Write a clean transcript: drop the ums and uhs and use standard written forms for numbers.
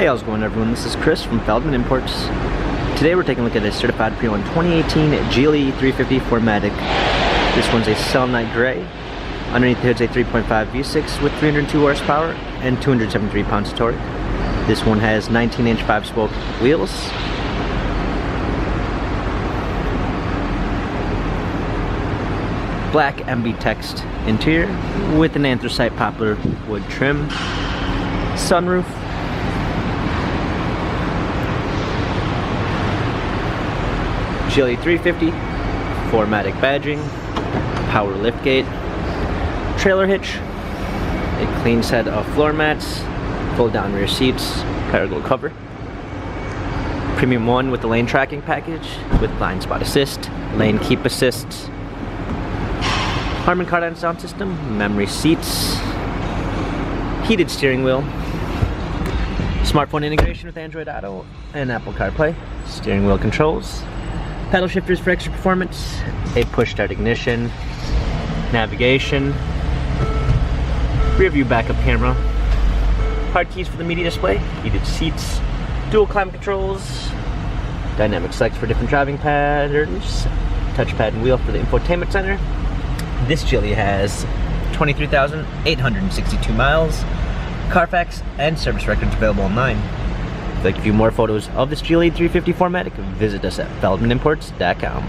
Hey, how's it going everyone? This is Chris from Feldmann Imports. Today we're taking a look at a certified pre-owned 2018 GLE 350 4MATIC. This one's a selenite gray. Underneath the hood's a 3.5 V6 with 302 horsepower and 273 pounds of torque. This one has 19-inch 5-spoke wheels. Black MB text interior with an anthracite poplar wood trim. Sunroof. GLE 350, 4MATIC badging, power liftgate, trailer hitch, a clean set of floor mats, fold down rear seats, Parago cover, premium one with the lane tracking package with blind spot assist, lane keep assist, Harman Kardon sound system, memory seats, heated steering wheel, smartphone integration with Android Auto and Apple CarPlay, steering wheel controls, paddle shifters for extra performance, a push start ignition, navigation, rear view backup camera, hard keys for the media display, heated seats, dual climate controls, dynamic selects for different driving patterns, touchpad and wheel for the infotainment center. This GLE has 23,862 miles, Carfax and service records available online. If you'd like to view more photos of this GLE 350 4MATIC, visit us at feldmanimports.com.